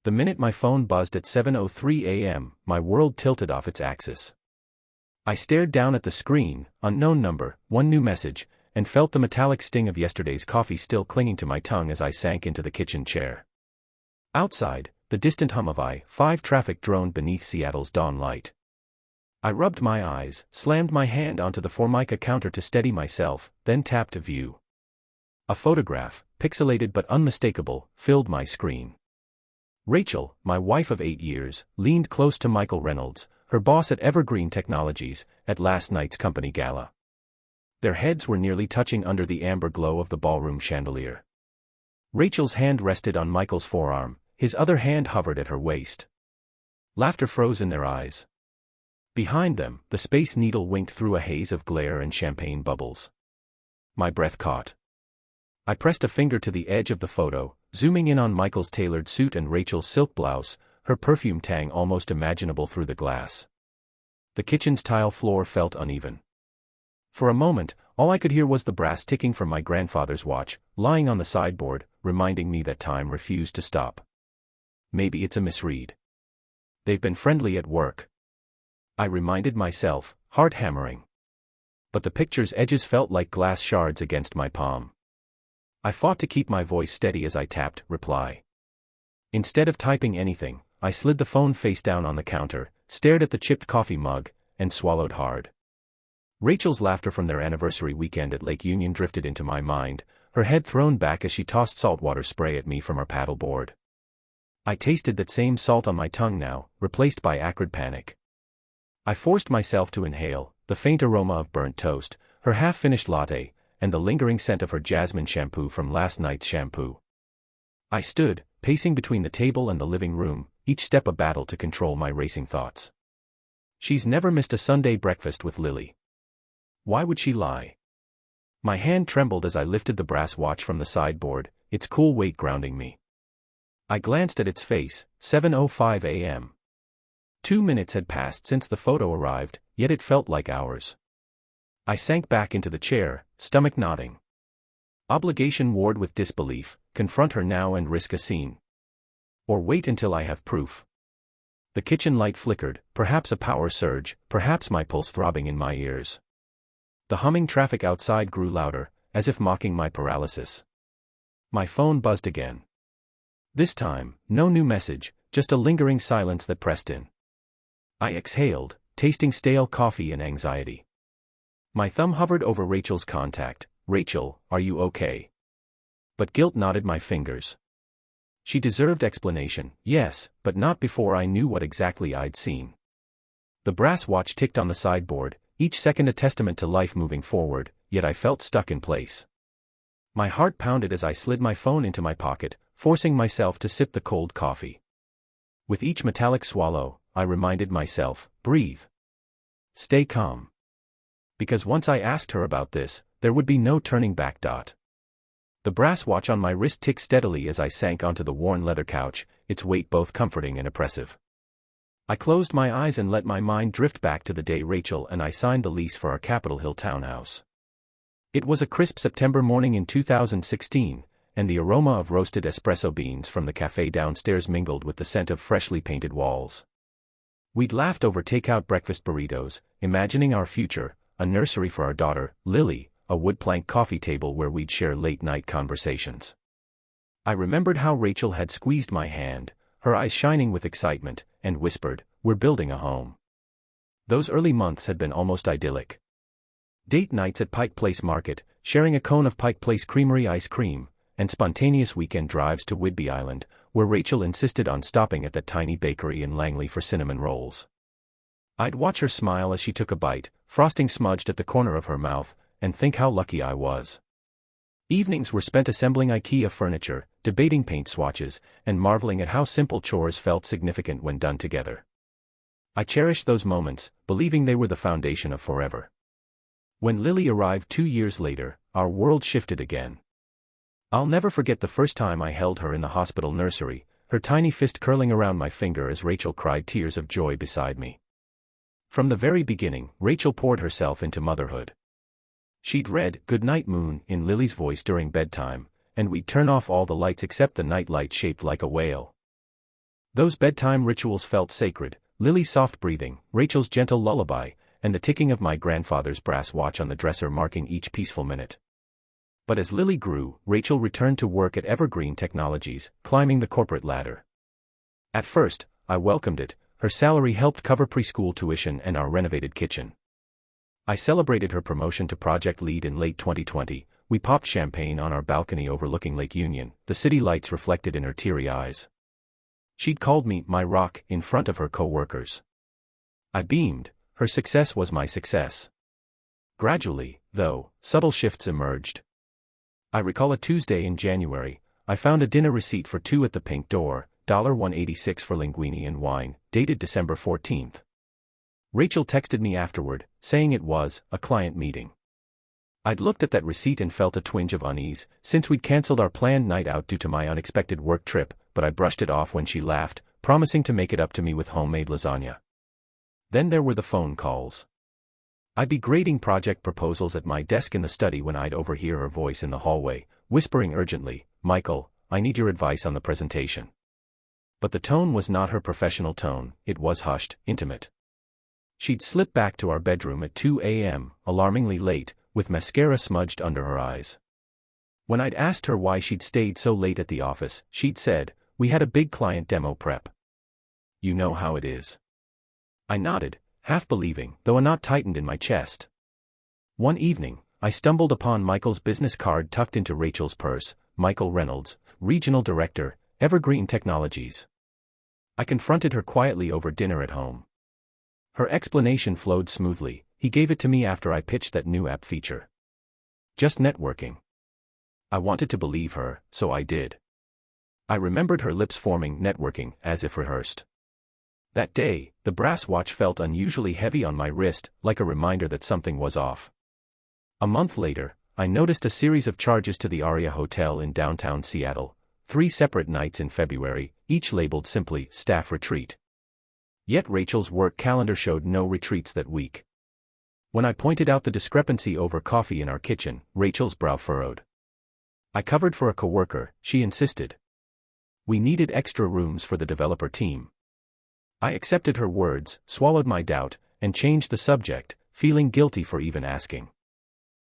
The minute my phone buzzed at 7:03 a.m., my world tilted off its axis. I stared down at the screen, unknown number, one new message, and felt the metallic sting of yesterday's coffee still clinging to my tongue as I sank into the kitchen chair. Outside, the distant hum of I-5 traffic droned beneath Seattle's dawn light. I rubbed my eyes, slammed my hand onto the Formica counter to steady myself, then tapped View. A photograph, pixelated but unmistakable, filled my screen. Rachel, my wife of 8 years, leaned close to Michael Reynolds, her boss at Evergreen Technologies, at last night's company gala. Their heads were nearly touching under the amber glow of the ballroom chandelier. Rachel's hand rested on Michael's forearm, his other hand hovered at her waist. Laughter froze in their eyes. Behind them, the Space Needle winked through a haze of glare and champagne bubbles. My breath caught. I pressed a finger to the edge of the photo, zooming in on Michael's tailored suit and Rachel's silk blouse, her perfume tang almost imaginable through the glass. The kitchen's tile floor felt uneven. For a moment, all I could hear was the brass ticking from my grandfather's watch, lying on the sideboard, reminding me that time refused to stop. Maybe it's a misread. They've been friendly at work, I reminded myself, heart hammering. But the picture's edges felt like glass shards against my palm. I fought to keep my voice steady as I tapped reply. Instead of typing anything, I slid the phone face down on the counter, stared at the chipped coffee mug, and swallowed hard. Rachel's laughter from their anniversary weekend at Lake Union drifted into my mind, her head thrown back as she tossed saltwater spray at me from her paddleboard. I tasted that same salt on my tongue now, replaced by acrid panic. I forced myself to inhale, the faint aroma of burnt toast, her half-finished latte, and the lingering scent of her jasmine shampoo from last night's shampoo. I stood, pacing between the table and the living room, each step a battle to control my racing thoughts. She's never missed a Sunday breakfast with Lily. Why would she lie? My hand trembled as I lifted the brass watch from the sideboard, its cool weight grounding me. I glanced at its face, 7:05 a.m. 2 minutes had passed since the photo arrived, yet it felt like hours. I sank back into the chair, stomach knotting. Obligation warred with disbelief, confront her now and risk a scene. Or wait until I have proof. The kitchen light flickered, perhaps a power surge, perhaps my pulse throbbing in my ears. The humming traffic outside grew louder, as if mocking my paralysis. My phone buzzed again. This time, no new message, just a lingering silence that pressed in. I exhaled, tasting stale coffee and anxiety. My thumb hovered over Rachel's contact. Rachel, are you okay? But guilt knotted my fingers. She deserved explanation, yes, but not before I knew what exactly I'd seen. The brass watch ticked on the sideboard, each second a testament to life moving forward, yet I felt stuck in place. My heart pounded as I slid my phone into my pocket, forcing myself to sip the cold coffee. With each metallic swallow, I reminded myself, breathe. Stay calm. Because once I asked her about this, there would be no turning back. The brass watch on my wrist ticked steadily as I sank onto the worn leather couch, its weight both comforting and oppressive. I closed my eyes and let my mind drift back to the day Rachel and I signed the lease for our Capitol Hill townhouse. It was a crisp September morning in 2016, and the aroma of roasted espresso beans from the cafe downstairs mingled with the scent of freshly painted walls. We'd laughed over takeout breakfast burritos, imagining our future, a nursery for our daughter, Lily, a wood-plank coffee table where we'd share late-night conversations. I remembered how Rachel had squeezed my hand, her eyes shining with excitement, and whispered, "We're building a home." Those early months had been almost idyllic. Date nights at Pike Place Market, sharing a cone of Pike Place Creamery ice cream, and spontaneous weekend drives to Whidbey Island, where Rachel insisted on stopping at that tiny bakery in Langley for cinnamon rolls. I'd watch her smile as she took a bite, frosting smudged at the corner of her mouth, and think how lucky I was. Evenings were spent assembling IKEA furniture, debating paint swatches, and marveling at how simple chores felt significant when done together. I cherished those moments, believing they were the foundation of forever. When Lily arrived 2 years later, our world shifted again. I'll never forget the first time I held her in the hospital nursery, her tiny fist curling around my finger as Rachel cried tears of joy beside me. From the very beginning, Rachel poured herself into motherhood. She'd read "Good Night Moon" in Lily's voice during bedtime, and we'd turn off all the lights except the night light shaped like a whale. Those bedtime rituals felt sacred: Lily's soft breathing, Rachel's gentle lullaby, and the ticking of my grandfather's brass watch on the dresser marking each peaceful minute. But as Lily grew, Rachel returned to work at Evergreen Technologies, climbing the corporate ladder. At first, I welcomed it. Her salary helped cover preschool tuition and our renovated kitchen. I celebrated her promotion to project lead in late 2020. We popped champagne on our balcony overlooking Lake Union, the city lights reflected in her teary eyes. She'd called me my rock in front of her co-workers. I beamed. Her success was my success. Gradually, though, subtle shifts emerged. I recall a Tuesday in January. I found a dinner receipt for two at the Pink Door, $1.86 for linguine and wine, dated December 14th. Rachel texted me afterward, saying it was a client meeting. I'd looked at that receipt and felt a twinge of unease, since we'd cancelled our planned night out due to my unexpected work trip, but I brushed it off when she laughed, promising to make it up to me with homemade lasagna. Then there were the phone calls. I'd be grading project proposals at my desk in the study when I'd overhear her voice in the hallway, whispering urgently, "Michael, I need your advice on the presentation." But the tone was not her professional tone, it was hushed, intimate. She'd slip back to our bedroom at 2 a.m., alarmingly late, with mascara smudged under her eyes. When I'd asked her why she'd stayed so late at the office, she'd said, "We had a big client demo prep. You know how it is." I nodded, half believing, though a knot tightened in my chest. One evening, I stumbled upon Michael's business card tucked into Rachel's purse. Michael Reynolds, Regional Director, Evergreen Technologies. I confronted her quietly over dinner at home. Her explanation flowed smoothly. He gave it to me after I pitched that new app feature. Just networking. I wanted to believe her, so I did. I remembered her lips forming networking, as if rehearsed. That day, the brass watch felt unusually heavy on my wrist, like a reminder that something was off. A month later, I noticed a series of charges to the Aria Hotel in downtown Seattle, 3 separate nights in February, each labeled simply staff retreat. Yet Rachel's work calendar showed no retreats that week. When I pointed out the discrepancy over coffee in our kitchen, Rachel's brow furrowed. I covered for a coworker, she insisted. We needed extra rooms for the developer team. I accepted her words, swallowed my doubt, and changed the subject, feeling guilty for even asking.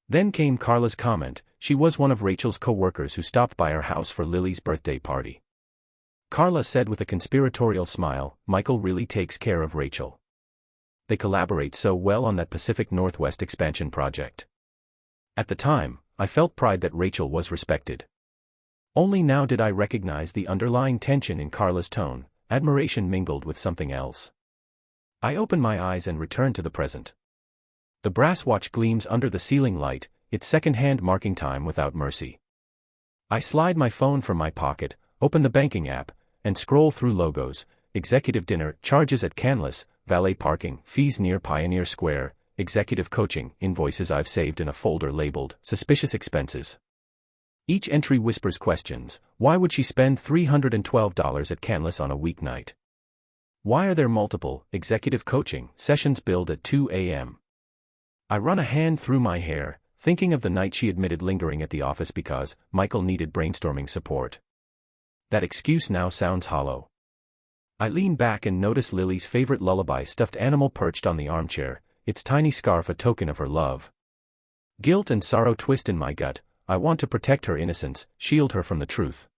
Then came Carla's comment. She was one of Rachel's co-workers who stopped by our house for Lily's birthday party. Carla said with a conspiratorial smile, "Michael really takes care of Rachel. They collaborate so well on that Pacific Northwest expansion project." At the time, I felt pride that Rachel was respected. Only now did I recognize the underlying tension in Carla's tone, admiration mingled with something else. I opened my eyes and returned to the present. The brass watch gleams under the ceiling light, its second-hand marking time without mercy. I slide my phone from my pocket, open the banking app, and scroll through logos: executive dinner, charges at Canlis, valet parking, fees near Pioneer Square, executive coaching, invoices I've saved in a folder labeled suspicious expenses. Each entry whispers questions. Why would she spend $312 at Canlis on a weeknight? Why are there multiple executive coaching sessions billed at 2 a.m.? I run a hand through my hair, thinking of the night she admitted lingering at the office because Michael needed brainstorming support. That excuse now sounds hollow. I lean back and notice Lily's favorite lullaby stuffed animal perched on the armchair, its tiny scarf a token of her love. Guilt and sorrow twist in my gut. I want to protect her innocence, shield her from the truth.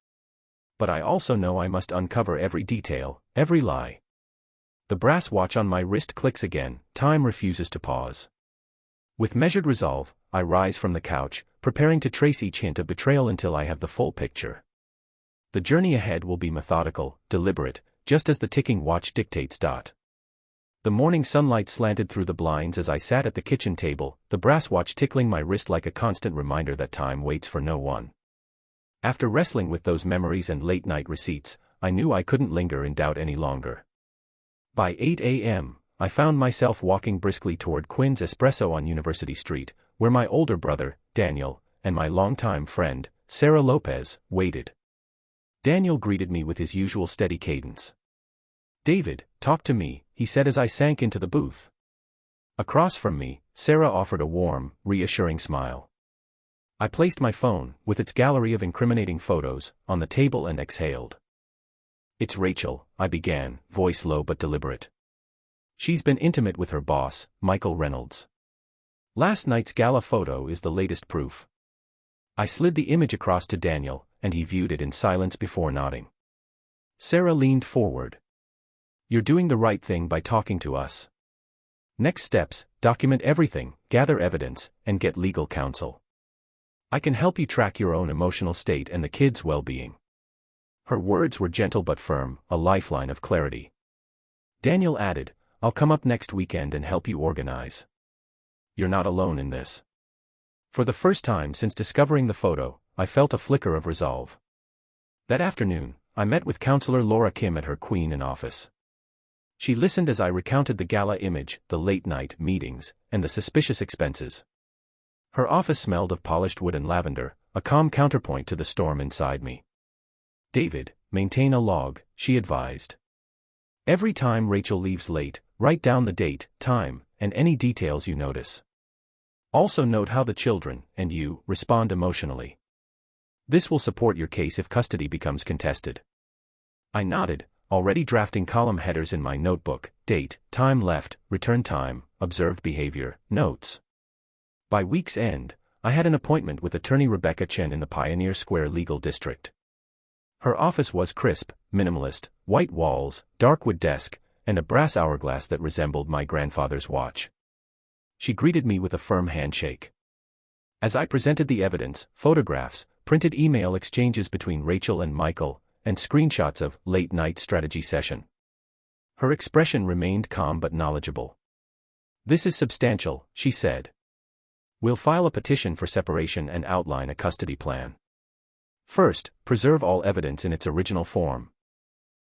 But I also know I must uncover every detail, every lie. The brass watch on my wrist clicks again, time refuses to pause. With measured resolve, I rise from the couch, preparing to trace each hint of betrayal until I have the full picture. The journey ahead will be methodical, deliberate, just as the ticking watch dictates. The morning sunlight slanted through the blinds as I sat at the kitchen table, the brass watch tickling my wrist like a constant reminder that time waits for no one. After wrestling with those memories and late-night receipts, I knew I couldn't linger in doubt any longer. By 8 a.m., I found myself walking briskly toward Quinn's Espresso on University Street, where my older brother, Daniel, and my longtime friend, Sarah Lopez, waited. Daniel greeted me with his usual steady cadence. "David, talk to me," he said as I sank into the booth. Across from me, Sarah offered a warm, reassuring smile. I placed my phone, with its gallery of incriminating photos, on the table and exhaled. It's Rachel, I began, voice low but deliberate. She's been intimate with her boss, Michael Reynolds. Last night's gala photo is the latest proof. I slid the image across to Daniel, and he viewed it in silence before nodding. Sarah leaned forward. You're doing the right thing by talking to us. Next steps, document everything, gather evidence, and get legal counsel. I can help you track your own emotional state and the kids' well-being. Her words were gentle but firm, a lifeline of clarity. Daniel added, I'll come up next weekend and help you organize. You're not alone in this. For the first time since discovering the photo, I felt a flicker of resolve. That afternoon, I met with counselor Laura Kim at her Queen office. She listened as I recounted the gala image, the late-night meetings, and the suspicious expenses. Her office smelled of polished wood and lavender, a calm counterpoint to the storm inside me. David, maintain a log, she advised. Every time Rachel leaves late, write down the date, time, and any details you notice. Also note how the children, and you, respond emotionally. This will support your case if custody becomes contested. I nodded, already drafting column headers in my notebook, date, time left, return time, observed behavior, notes. By week's end, I had an appointment with attorney Rebecca Chen in the Pioneer Square Legal District. Her office was crisp, minimalist, white walls, dark wood desk, and a brass hourglass that resembled my grandfather's watch. She greeted me with a firm handshake. As I presented the evidence, photographs, printed email exchanges between Rachel and Michael, and screenshots of late-night strategy session. Her expression remained calm but knowledgeable. This is substantial, she said. We'll file a petition for separation and outline a custody plan. First, preserve all evidence in its original form.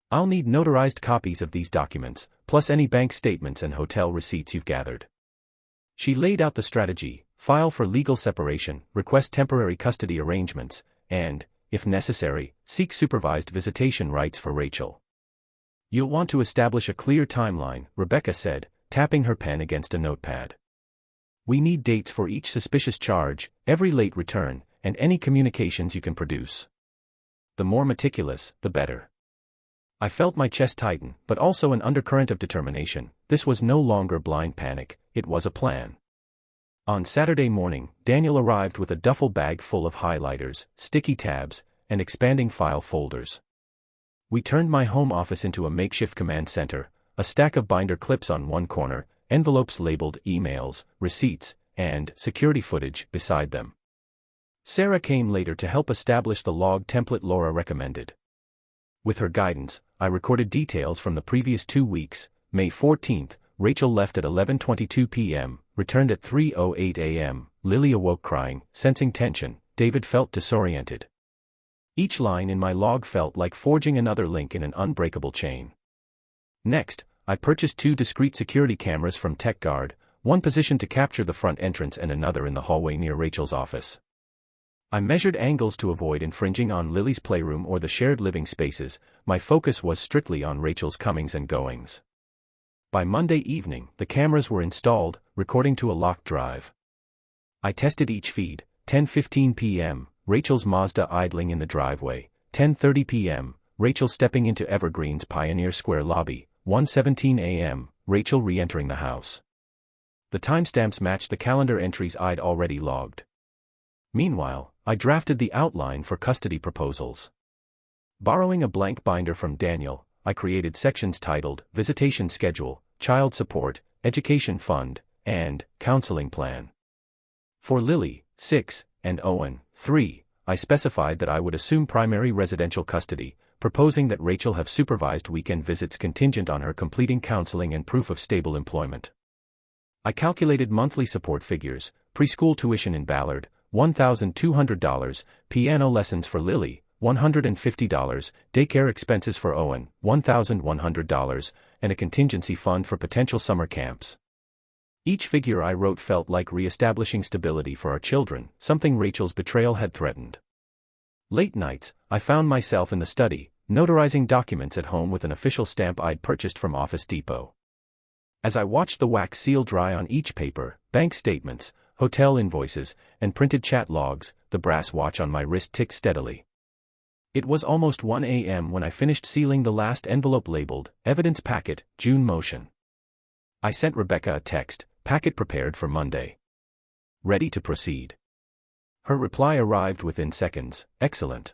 I'll need notarized copies of these documents, plus any bank statements and hotel receipts you've gathered. She laid out the strategy: file for legal separation, request temporary custody arrangements, and, if necessary, seek supervised visitation rights for Rachel. You'll want to establish a clear timeline, Rebecca said, tapping her pen against a notepad. We need dates for each suspicious charge, every late return, and any communications you can produce. The more meticulous, the better. I felt my chest tighten, but also an undercurrent of determination. This was no longer blind panic, it was a plan. On Saturday morning, Daniel arrived with a duffel bag full of highlighters, sticky tabs, and expanding file folders. We turned my home office into a makeshift command center, a stack of binder clips on one corner, envelopes labeled emails, receipts, and security footage beside them. Sarah came later to help establish the log template Laura recommended. With her guidance, I recorded details from the previous 2 weeks. May 14th, Rachel left at 11:22 p.m., returned at 3:08 a.m., Lily awoke crying, sensing tension, David felt disoriented. Each line in my log felt like forging another link in an unbreakable chain. Next, I purchased 2 discrete security cameras from TechGuard, one positioned to capture the front entrance and another in the hallway near Rachel's office. I measured angles to avoid infringing on Lily's playroom or the shared living spaces. My focus was strictly on Rachel's comings and goings. By Monday evening, the cameras were installed, recording to a locked drive. I tested each feed: 10:15 p.m., Rachel's Mazda idling in the driveway; 10:30 p.m., Rachel stepping into Evergreen's Pioneer Square lobby; 1:17 a.m., Rachel re-entering the house. The timestamps matched the calendar entries I'd already logged. Meanwhile, I drafted the outline for custody proposals. Borrowing a blank binder from Daniel, I created sections titled Visitation Schedule, Child Support, Education Fund, and Counseling Plan. For Lily, 6, and Owen, 3, I specified that I would assume primary residential custody, proposing that Rachel have supervised weekend visits contingent on her completing counseling and proof of stable employment. I calculated monthly support figures: preschool tuition in Ballard, $1,200, piano lessons for Lily, $150, daycare expenses for Owen, $1,100, and a contingency fund for potential summer camps. Each figure I wrote felt like re-establishing stability for our children, something Rachel's betrayal had threatened. Late nights, I found myself in the study, notarizing documents at home with an official stamp I'd purchased from Office Depot. As I watched the wax seal dry on each paper, bank statements, hotel invoices, and printed chat logs, the brass watch on my wrist ticked steadily. It was almost 1 a.m. when I finished sealing the last envelope labeled, Evidence Packet, June Motion. I sent Rebecca a text, packet prepared for Monday. Ready to proceed. Her reply arrived within seconds, excellent.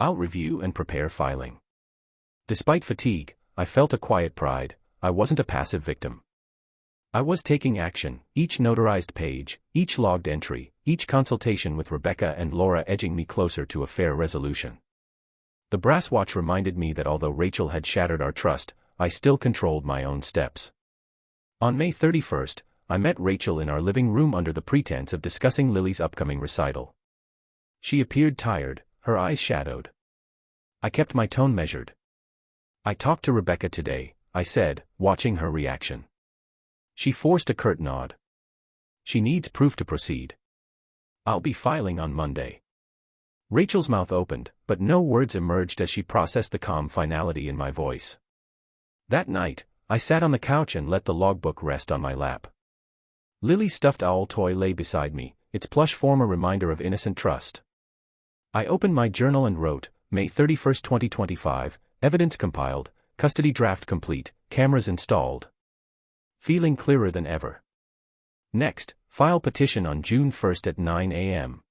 I'll review and prepare filing. Despite fatigue, I felt a quiet pride. I wasn't a passive victim. I was taking action, each notarized page, each logged entry, each consultation with Rebecca and Laura edging me closer to a fair resolution. The brass watch reminded me that although Rachel had shattered our trust, I still controlled my own steps. On May 31st, I met Rachel in our living room under the pretense of discussing Lily's upcoming recital. She appeared tired, her eyes shadowed. I kept my tone measured. I talked to Rebecca today, I said, watching her reaction. She forced a curt nod. She needs proof to proceed. I'll be filing on Monday. Rachel's mouth opened, but no words emerged as she processed the calm finality in my voice. That night, I sat on the couch and let the logbook rest on my lap. Lily's stuffed owl toy lay beside me, its plush form a reminder of innocent trust. I opened my journal and wrote, May 31, 2025, evidence compiled, custody draft complete, cameras installed. Feeling clearer than ever. Next, file petition on June 1 at 9 a.m.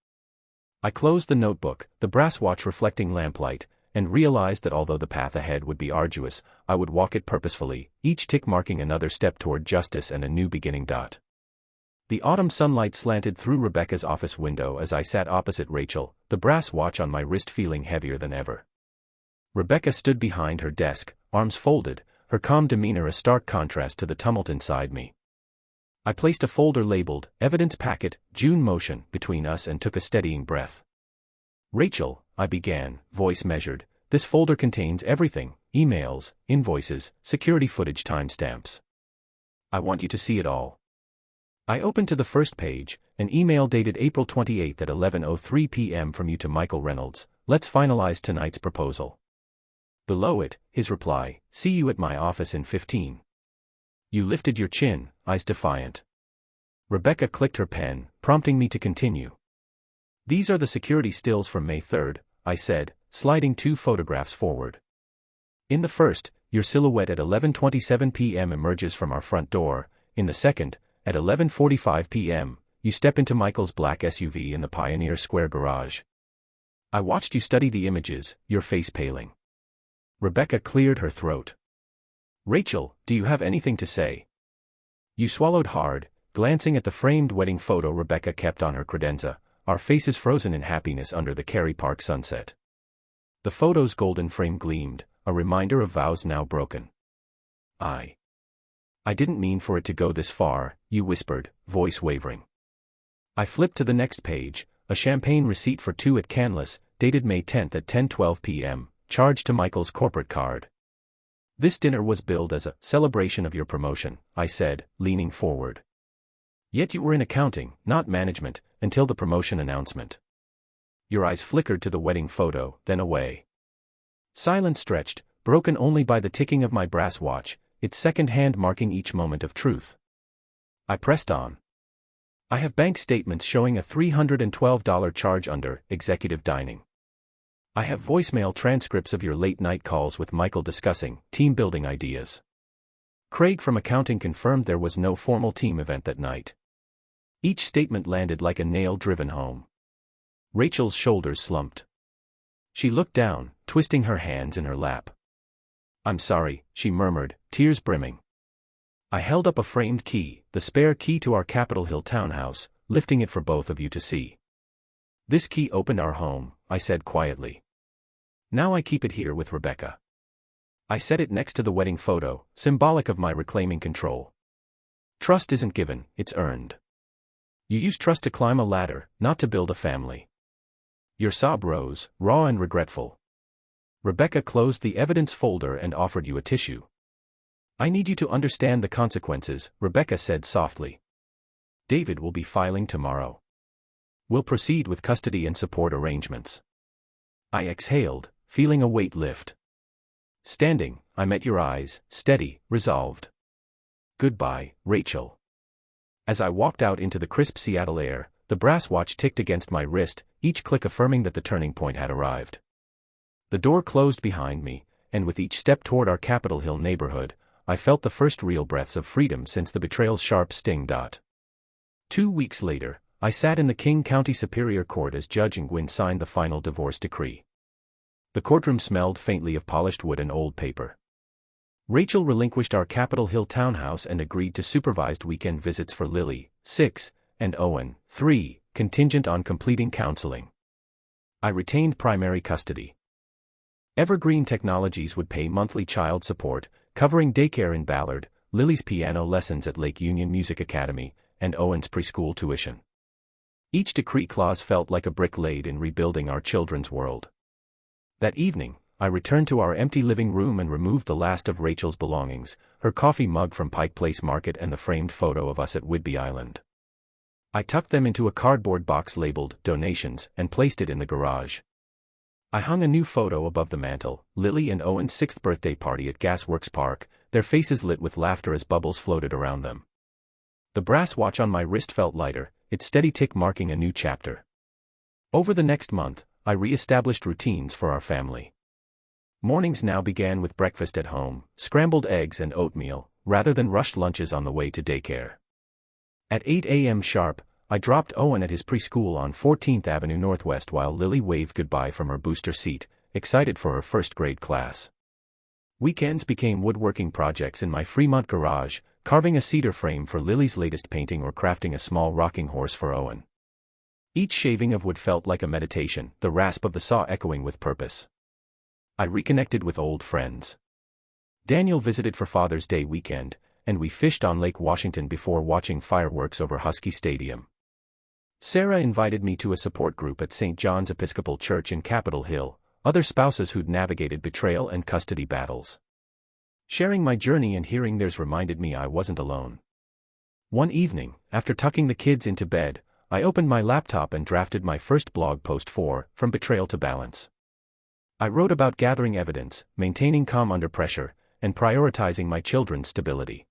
I closed the notebook, the brass watch reflecting lamplight, and realized that although the path ahead would be arduous, I would walk it purposefully, each tick marking another step toward justice and a new beginning. The autumn sunlight slanted through Rebecca's office window as I sat opposite Rachel, the brass watch on my wrist feeling heavier than ever. Rebecca stood behind her desk, arms folded, her calm demeanor a stark contrast to the tumult inside me. I placed a folder labeled, Evidence Packet, June Motion, between us and took a steadying breath. Rachel, I began, voice measured, this folder contains everything, emails, invoices, security footage timestamps. I want you to see it all. I opened to the first page, an email dated April 28 at 11:03 p.m. from you to Michael Reynolds, let's finalize tonight's proposal. Below it, his reply, see you at my office in 15. You lifted your chin, eyes defiant. Rebecca clicked her pen, prompting me to continue. These are the security stills from May 3, I said, sliding 2 photographs forward. In the first, your silhouette at 11:27 p.m. emerges from our front door. In the second, at 11:45 p.m., you step into Michael's black SUV in the Pioneer Square garage. I watched you study the images, your face paling. Rebecca cleared her throat. Rachel, do you have anything to say? You swallowed hard, glancing at the framed wedding photo Rebecca kept on her credenza, our faces frozen in happiness under the Kerry Park sunset. The photo's golden frame gleamed, a reminder of vows now broken. I didn't mean for it to go this far, you whispered, voice wavering. I flipped to the next page, a champagne receipt for 2 at Canlis, dated May 10 at 10:12 p.m., charged to Michael's corporate card. This dinner was billed as a celebration of your promotion, I said, leaning forward. Yet you were in accounting, not management, until the promotion announcement. Your eyes flickered to the wedding photo, then away. Silence stretched, broken only by the ticking of my brass watch, its second hand marking each moment of truth. I pressed on. I have bank statements showing a $312 charge under executive dining. I have voicemail transcripts of your late-night calls with Michael discussing team-building ideas. Craig from accounting confirmed there was no formal team event that night. Each statement landed like a nail driven home. Rachel's shoulders slumped. She looked down, twisting her hands in her lap. I'm sorry, she murmured, tears brimming. I held up a framed key, the spare key to our Capitol Hill townhouse, lifting it for both of you to see. This key opened our home, I said quietly. Now I keep it here with Rebecca. I set it next to the wedding photo, symbolic of my reclaiming control. Trust isn't given, it's earned. You use trust to climb a ladder, not to build a family. Your sob rose, raw and regretful. Rebecca closed the evidence folder and offered you a tissue. I need you to understand the consequences, Rebecca said softly. David will be filing tomorrow. We'll proceed with custody and support arrangements. I exhaled, feeling a weight lift. Standing, I met your eyes, steady, resolved. Goodbye, Rachel. As I walked out into the crisp Seattle air, the brass watch ticked against my wrist, each click affirming that the turning point had arrived. The door closed behind me, and with each step toward our Capitol Hill neighborhood, I felt the first real breaths of freedom since the betrayal's sharp sting. 2 weeks later, I sat in the King County Superior Court as Judge Nguyen signed the final divorce decree. The courtroom smelled faintly of polished wood and old paper. Rachel relinquished our Capitol Hill townhouse and agreed to supervised weekend visits for Lily, 6, and Owen, 3, contingent on completing counseling. I retained primary custody. Evergreen Technologies would pay monthly child support, covering daycare in Ballard, Lily's piano lessons at Lake Union Music Academy, and Owen's preschool tuition. Each decree clause felt like a brick laid in rebuilding our children's world. That evening, I returned to our empty living room and removed the last of Rachel's belongings, her coffee mug from Pike Place Market and the framed photo of us at Whidbey Island. I tucked them into a cardboard box labeled "Donations" and placed it in the garage. I hung a new photo above the mantel, Lily and Owen's 6th birthday party at Gasworks Park, their faces lit with laughter as bubbles floated around them. The brass watch on my wrist felt lighter, its steady tick marking a new chapter. Over the next month, I re-established routines for our family. Mornings now began with breakfast at home, scrambled eggs and oatmeal, rather than rushed lunches on the way to daycare. At 8 a.m. sharp, I dropped Owen at his preschool on 14th Avenue Northwest while Lily waved goodbye from her booster seat, excited for her first grade class. Weekends became woodworking projects in my Fremont garage, carving a cedar frame for Lily's latest painting or crafting a small rocking horse for Owen. Each shaving of wood felt like a meditation, the rasp of the saw echoing with purpose. I reconnected with old friends. Daniel visited for Father's Day weekend, and we fished on Lake Washington before watching fireworks over Husky Stadium. Sarah invited me to a support group at St. John's Episcopal Church in Capitol Hill, other spouses who'd navigated betrayal and custody battles. Sharing my journey and hearing theirs reminded me I wasn't alone. One evening, after tucking the kids into bed, I opened my laptop and drafted my first blog post for From Betrayal to Balance. I wrote about gathering evidence, maintaining calm under pressure, and prioritizing my children's stability.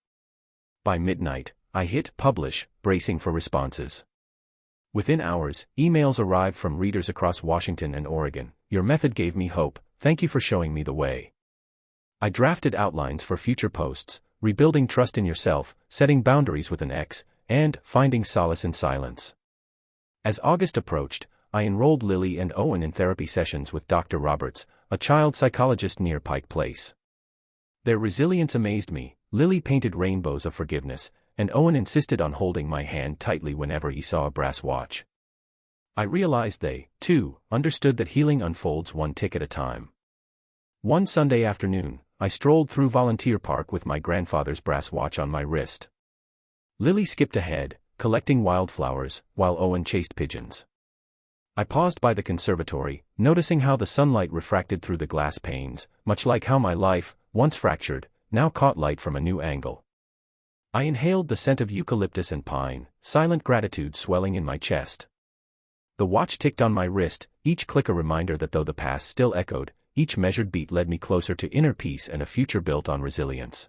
By midnight, I hit publish, bracing for responses. Within hours, emails arrived from readers across Washington and Oregon. "Your method gave me hope, thank you for showing me the way." I drafted outlines for future posts, rebuilding trust in yourself, setting boundaries with an X, and finding solace in silence. As August approached, I enrolled Lily and Owen in therapy sessions with Dr. Roberts, a child psychologist near Pike Place. Their resilience amazed me. Lily painted rainbows of forgiveness, and Owen insisted on holding my hand tightly whenever he saw a brass watch. I realized they, too, understood that healing unfolds one tick at a time. One Sunday afternoon, I strolled through Volunteer Park with my grandfather's brass watch on my wrist. Lily skipped ahead, collecting wildflowers, while Owen chased pigeons. I paused by the conservatory, noticing how the sunlight refracted through the glass panes, much like how my life, once fractured, now caught light from a new angle. I inhaled the scent of eucalyptus and pine, silent gratitude swelling in my chest. The watch ticked on my wrist, each click a reminder that though the past still echoed, each measured beat led me closer to inner peace and a future built on resilience.